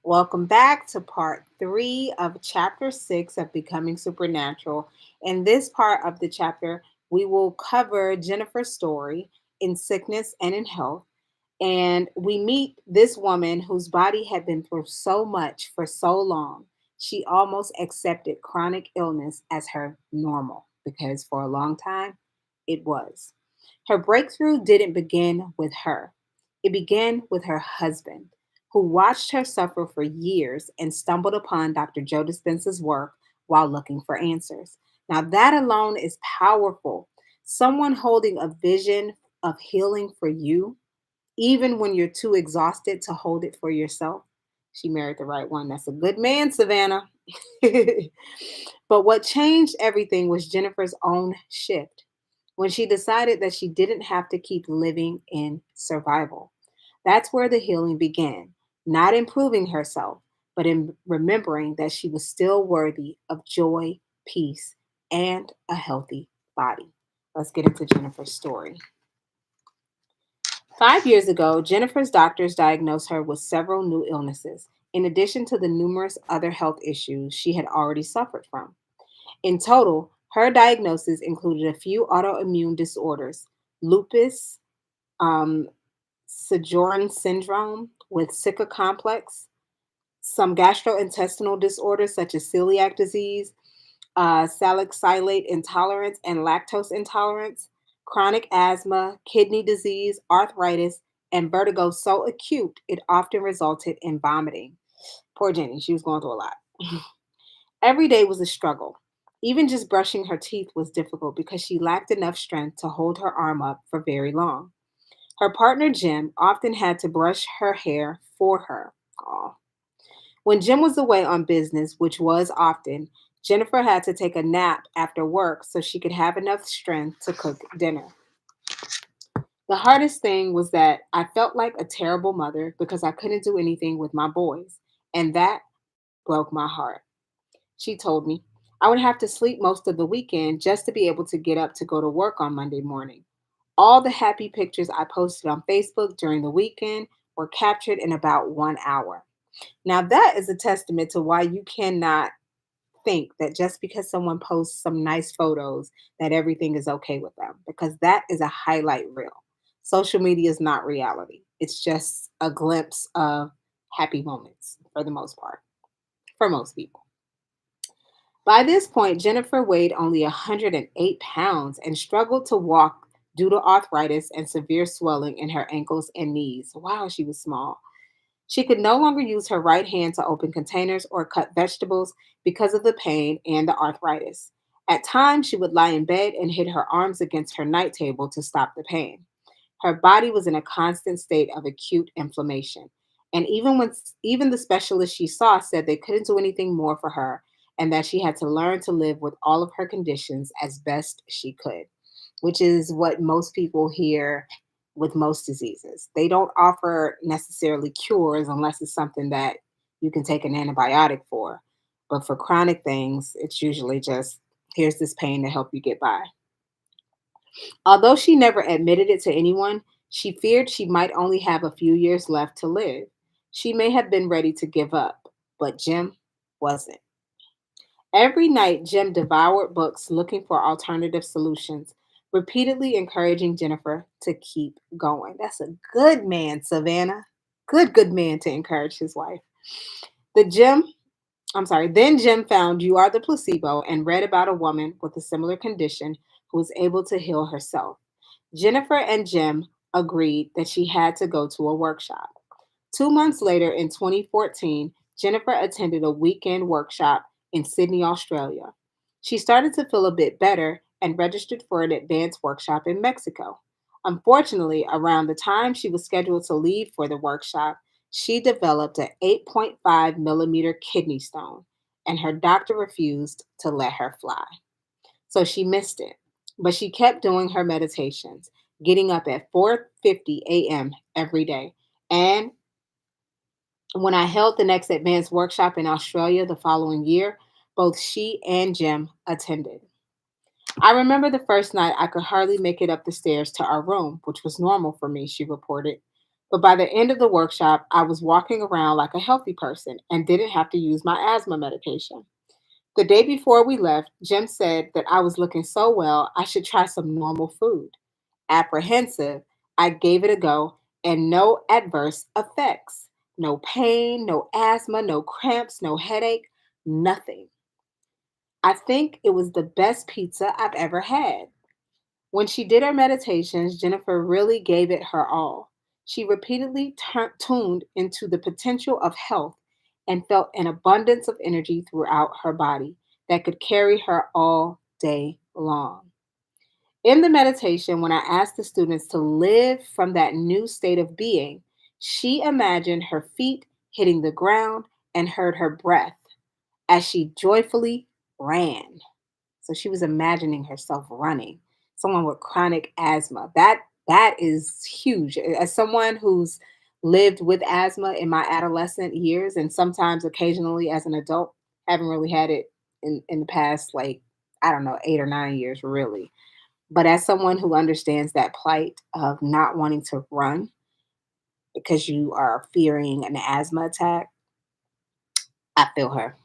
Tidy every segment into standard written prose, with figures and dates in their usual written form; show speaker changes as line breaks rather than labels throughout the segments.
Welcome back to part three of chapter six of Becoming Supernatural. In this part of the chapter, we will cover Jennifer's story in sickness and in health. And we meet this woman whose body had been through so much for so long, she almost accepted chronic illness as her normal because for a long time it was. Her breakthrough didn't begin with her, it began with her husband, who watched her suffer for years and stumbled upon Dr. Joe Dispenza's work while looking for answers. Now, that alone is powerful. Someone holding a vision of healing for you even when you're too exhausted to hold it for yourself. She married the right one. That's a good man, Savannah. But what changed everything was Jennifer's own shift when she decided that she didn't have to keep living in survival. That's where the healing began, not improving herself, but in remembering that she was still worthy of joy, peace, and a healthy body. Let's get into Jennifer's story. 5 years ago, Jennifer's doctors diagnosed her with several new illnesses, in addition to the numerous other health issues she had already suffered from. In total, her diagnosis included a few autoimmune disorders: lupus, um, Sjögren's syndrome with Sika complex, some gastrointestinal disorders such as celiac disease, salicylate intolerance and lactose intolerance, chronic asthma, kidney disease, arthritis, and vertigo so acute it often resulted in vomiting. Poor Jenny, she was going through a lot. Every day was a struggle. Even just brushing her teeth was difficult because she lacked enough strength to hold her arm up for very long. Her partner Jim often had to brush her hair for her. Aw. When Jim was away on business, which was often, Jennifer had to take a nap after work so she could have enough strength to cook dinner. The hardest thing was that I felt like a terrible mother because I couldn't do anything with my boys, and that broke my heart. She told me I would have to sleep most of the weekend just to be able to get up to go to work on Monday morning. All the happy pictures I posted on Facebook during the weekend were captured in about 1 hour. Now, that is a testament to why you cannot think that just because someone posts some nice photos that everything is okay with them, because that is a highlight reel. Social media is not reality. It's just a glimpse of happy moments for the most part, for most people. By this point, Jennifer weighed only 108 pounds and struggled to walk due to arthritis and severe swelling in her ankles and knees. Wow, she was small. She could no longer use her right hand to open containers or cut vegetables because of the pain and the arthritis. At times, she would lie in bed and hit her arms against her night table to stop the pain. Her body was in a constant state of acute inflammation. And even the specialist she saw said they couldn't do anything more for her and that she had to learn to live with all of her conditions as best she could, which is what most people hear with most diseases. They don't offer necessarily cures unless it's something that you can take an antibiotic for. But for chronic things, it's usually just here's this pain to help you get by. Although she never admitted it to anyone, she feared she might only have a few years left to live. She may have been ready to give up, but Jim wasn't. Every night, Jim devoured books looking for alternative solutions, repeatedly encouraging Jennifer to keep going. That's a good man, Savannah. Good man to encourage his wife. The Jim, then Jim found You Are the Placebo and read about a woman with a similar condition who was able to heal herself. Jennifer and Jim agreed that she had to go to a workshop. 2 months later, in 2014, Jennifer attended a weekend workshop in Sydney, Australia. She started to feel a bit better and registered for an advanced workshop in Mexico. Unfortunately, around the time she was scheduled to leave for the workshop, she developed an 8.5 millimeter kidney stone, and her doctor refused to let her fly. So she missed it. But she kept doing her meditations, getting up at 4:50 a.m. every day. And when I held the next advanced workshop in Australia the following year, both she and Jim attended. I remember the first night I could hardly make it up the stairs to our room, which was normal for me, she reported. But by the end of the workshop, I was walking around like a healthy person and didn't have to use my asthma medication. The day before we left, Jim said that I was looking so well, I should try some normal food. Apprehensive, I gave it a go and no adverse effects. No pain, no asthma, no cramps, no headache, nothing. I think it was the best pizza I've ever had. When she did her meditations, Jennifer really gave it her all. She repeatedly tuned into the potential of health and felt an abundance of energy throughout her body that could carry her all day long. In the meditation, when I asked the students to live from that new state of being, she imagined her feet hitting the ground and heard her breath as she joyfully ran. So she was imagining herself running. Someone with chronic asthma. That is huge. As someone who's lived with asthma in my adolescent years and sometimes occasionally as an adult, haven't really had it in the past like I don't know, 8 or 9 years really. But as someone who understands that plight of not wanting to run because you are fearing an asthma attack, I feel her.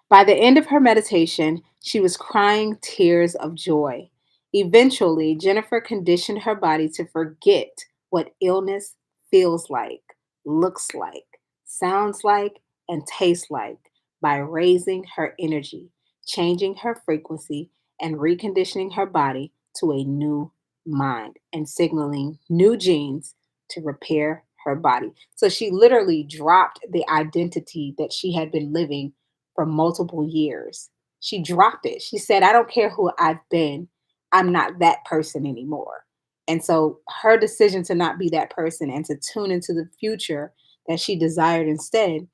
By the end of her meditation, she was crying tears of joy. Eventually, Jennifer conditioned her body to forget what illness feels like, looks like, sounds like, and tastes like by raising her energy, changing her frequency, and reconditioning her body to a new mind and signaling new genes to repair her body. So she literally dropped the identity that she had been living for multiple years. She dropped it. She said, I don't care who I've been, I'm not that person anymore. And so her decision to not be that person and to tune into the future that she desired instead,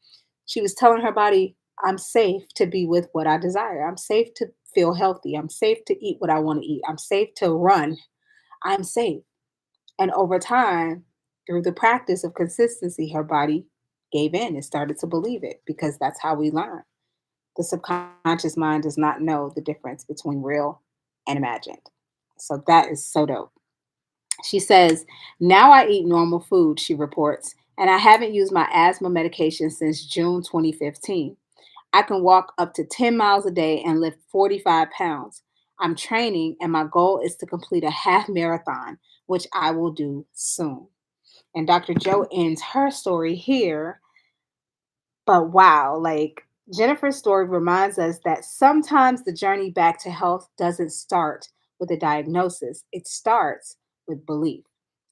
she was telling her body, I'm safe to be with what I desire. I'm safe to feel healthy. I'm safe to eat what I want to eat. I'm safe to run. I'm safe. And over time, through the practice of consistency, her body gave in and started to believe it because that's how we learn. The subconscious mind does not know the difference between real and imagined. So that is so dope. She says, now I eat normal food, she reports, and I haven't used my asthma medication since June 2015. I can walk up to 10 miles a day and lift 45 pounds. I'm training, and my goal is to complete a half marathon, which I will do soon. And Dr. Joe ends her story here. But wow, like Jennifer's story reminds us that sometimes the journey back to health doesn't start with a diagnosis, it starts with belief.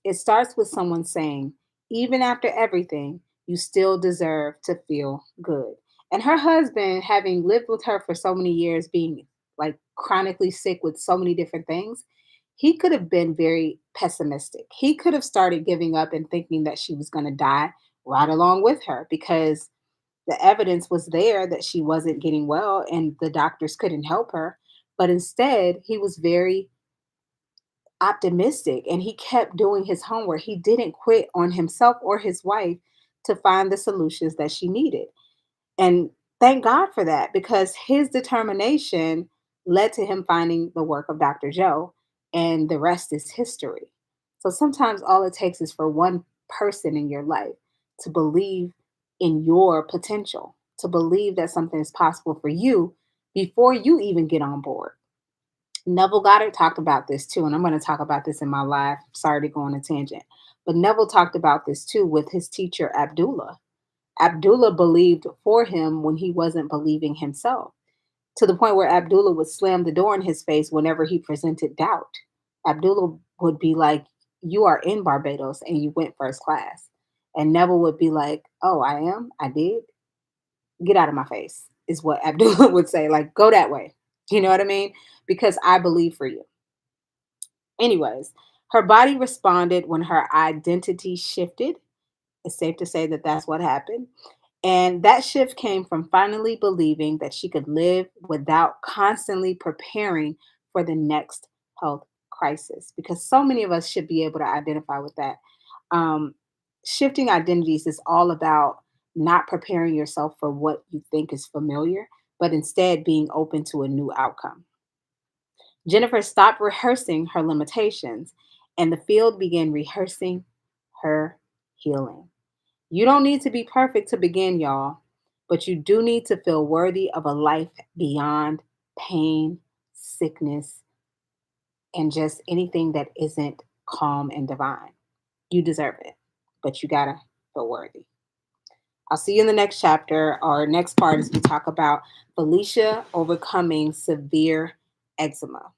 It starts with someone saying, even after everything, you still deserve to feel good. And her husband, having lived with her for so many years, being like chronically sick with so many different things, he could have been very pessimistic. He could have started giving up and thinking that she was going to die right along with her because the evidence was there that she wasn't getting well and the doctors couldn't help her. But instead, he was very optimistic and he kept doing his homework. He didn't quit on himself or his wife to find the solutions that she needed. And thank God for that because his determination led to him finding the work of Dr. Joe, and the rest is history. So sometimes all it takes is for one person in your life to believe in your potential, to believe that something is possible for you before you even get on board. Neville Goddard talked about this too, and I'm going to talk about this in my live. Sorry to go on a tangent, but Neville talked about this too with his teacher, Abdullah. Abdullah believed for him when he wasn't believing himself, to the point where Abdullah would slam the door in his face whenever he presented doubt. Abdullah would be like, you are in Barbados and you went first class. And Neville would be like, oh, I am? I did? Get out of my face, is what Abdullah would say. Like, go that way. You know what I mean? Because I believe for you. Anyways, her body responded when her identity shifted. It's safe to say that that's what happened. And that shift came from finally believing that she could live without constantly preparing for the next health crisis. Because so many of us should be able to identify with that. Um, Shifting identities is all about not preparing yourself for what you think is familiar, but instead being open to a new outcome. Jennifer stopped rehearsing her limitations, and the field began rehearsing her healing. You don't need to be perfect to begin, y'all, but you do need to feel worthy of a life beyond pain, sickness, and just anything that isn't calm and divine. You deserve it, but you gotta feel worthy. I'll see you in the next chapter or next part as we talk about Felicia overcoming severe eczema.